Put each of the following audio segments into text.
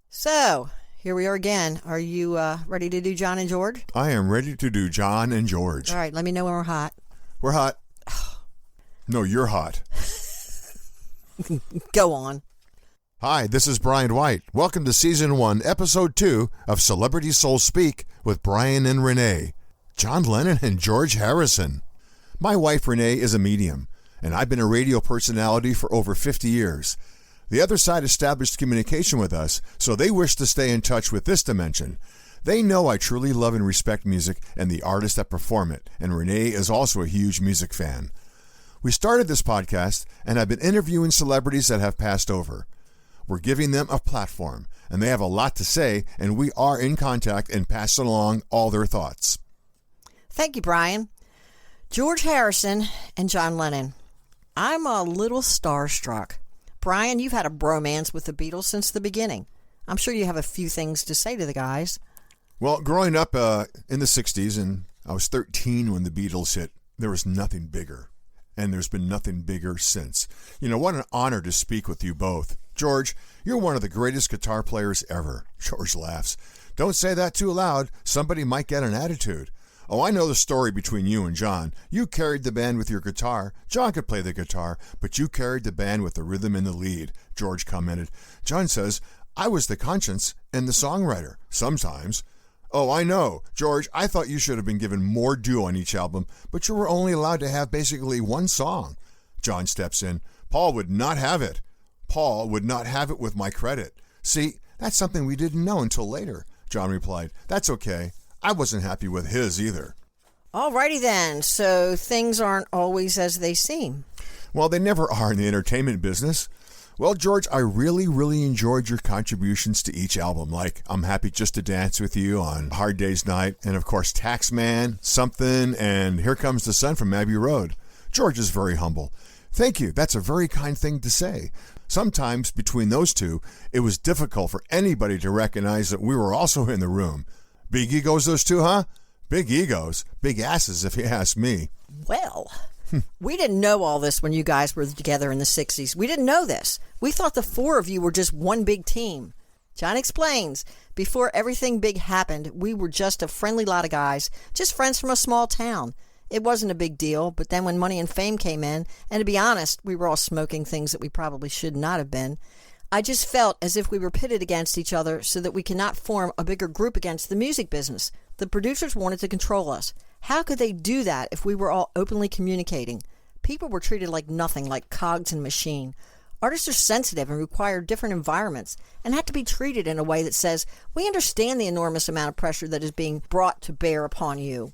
So, here we are again. Are you ready to do John and George? I am ready to do John and George. All right, let me know when we're hot. We're hot. No, you're hot. Go on. Hi, this is Brian White. Welcome to Season 1, Episode 2 of Celebrity Soul Speak with Brian and Rene. John Lennon and George Harrison. My wife Rene is a medium, and I've been a radio personality for over 50 years. The other side established communication with us, so they wish to stay in touch with this dimension. They know I truly love and respect music and the artists that perform it, and Rene is also a huge music fan. We started this podcast, and I've been interviewing celebrities that have passed over. We're giving them a platform, and they have a lot to say, and we are in contact and passing along all their thoughts. Thank you, Brian. George Harrison and John Lennon. I'm a little starstruck. Brian, you've had a bromance with the Beatles since the beginning. I'm sure you have a few things to say to the guys. Well, growing up in the 60s, and I was 13 when the Beatles hit, there was nothing bigger. And there's been nothing bigger since. You know, what an honor to speak with you both. George, you're one of the greatest guitar players ever. George laughs. Don't say that too loud. Somebody might get an attitude. Oh, I know the story between you and John. You carried the band with your guitar. John could play the guitar, but you carried the band with the rhythm and the lead, George commented. John says, I was the conscience and the songwriter, sometimes. Oh, I know. George, I thought you should have been given more due on each album, but you were only allowed to have basically one song. John steps in. Paul would not have it. Paul would not have it with my credit. See, that's something we didn't know until later, John replied. That's okay. I wasn't happy with his either. Alrighty then, so things aren't always as they seem. Well, they never are in the entertainment business. Well, George, I really enjoyed your contributions to each album, like I'm Happy Just to Dance with You on Hard Day's Night, and of course Taxman, Something, and Here Comes the Sun from Abbey Road. George is very humble. Thank you. That's a very kind thing to say. Sometimes between those two, it was difficult for anybody to recognize that we were also in the room. Big egos, those two, huh? Big egos. Big asses, if you ask me. Well, we didn't know all this when you guys were together in the 60s. We didn't know this. We thought the four of you were just one big team. John explains, before everything big happened, we were just a friendly lot of guys, just friends from a small town. It wasn't a big deal, but then when money and fame came in, and to be honest, we were all smoking things that we probably should not have been, I just felt as if we were pitted against each other so that we cannot form a bigger group against the music business. The producers wanted to control us. How could they do that if we were all openly communicating? People were treated like nothing, like cogs in a machine. Artists are sensitive and require different environments and have to be treated in a way that says, we understand the enormous amount of pressure that is being brought to bear upon you.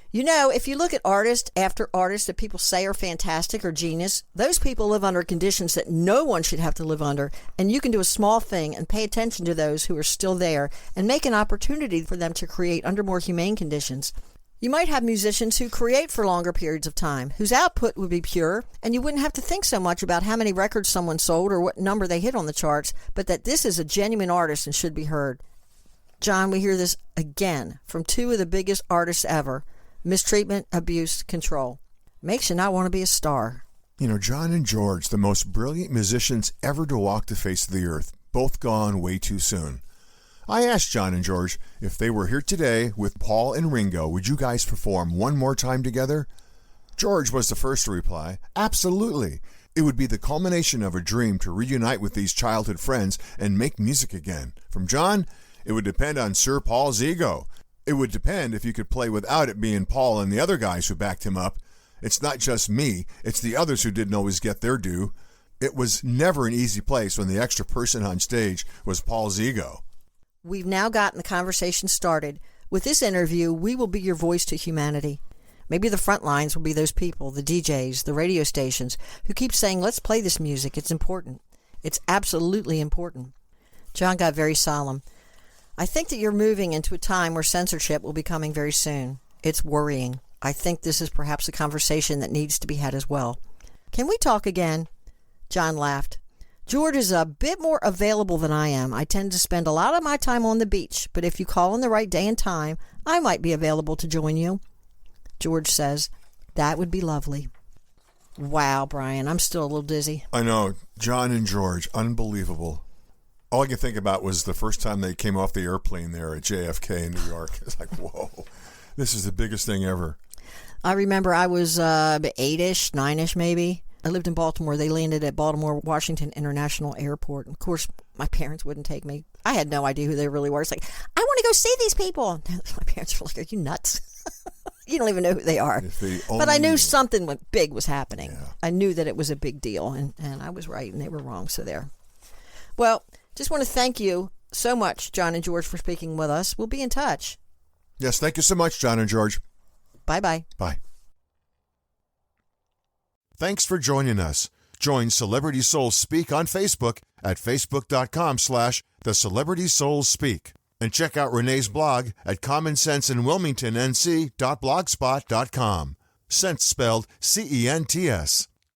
You know, if you look at artist after artist that people say are fantastic or genius, those people live under conditions that no one should have to live under, and you can do a small thing and pay attention to those who are still there and make an opportunity for them to create under more humane conditions. You might have musicians who create for longer periods of time, whose output would be pure, and you wouldn't have to think so much about how many records someone sold or what number they hit on the charts, but that this is a genuine artist and should be heard. John, we hear this again from two of the biggest artists ever. Mistreatment, abuse, control. Makes you not want to be a star. You know, John and George, the most brilliant musicians ever to walk the face of the earth, both gone way too soon. I asked John and George if they were here today with Paul and Ringo, would you guys perform one more time together? George was the first to reply, absolutely. It would be the culmination of a dream to reunite with these childhood friends and make music again. From John, it would depend on Sir Paul's ego. It would depend if you could play without it being Paul and the other guys who backed him up. It's not just me, it's the others who didn't always get their due. It was never an easy place when the extra person on stage was Paul's ego. We've now gotten the conversation started. With this interview, we will be your voice to humanity. Maybe the front lines will be those people, the DJs, the radio stations, who keep saying, let's play this music, it's important. It's absolutely important. John got very solemn. I think that you're moving into a time where censorship will be coming very soon. It's worrying. I think this is perhaps a conversation that needs to be had as well. Can we talk again? John laughed. George is a bit more available than I am. I tend to spend a lot of my time on the beach, but if you call on the right day and time, I might be available to join you. George says, that would be lovely. Wow, Brian, I'm still a little dizzy. I know. John and George, unbelievable. All I could think about was the first time they came off the airplane there at JFK in New York. It's like, whoa, this is the biggest thing ever. I remember I was 8-ish, 9-ish maybe. I lived in Baltimore. They landed at Baltimore Washington International Airport. Of course, my parents wouldn't take me. I had no idea who they really were. It's like, I want to go see these people. My parents were like, are you nuts? You don't even know who they are. But I knew something big was happening. Yeah. I knew that it was a big deal, and I was right, and they were wrong. So there. Well, just want to thank you so much, John and George, for speaking with us. We'll be in touch. Yes, thank you so much, John and George. Bye-bye. Bye. Thanks for joining us. Join Celebrity Souls Speak on Facebook at facebook.com/The Celebrity Souls Speak. And check out Renee's blog at commonsenseinwilmingtonnc.blogspot.com. Sense spelled CENTS.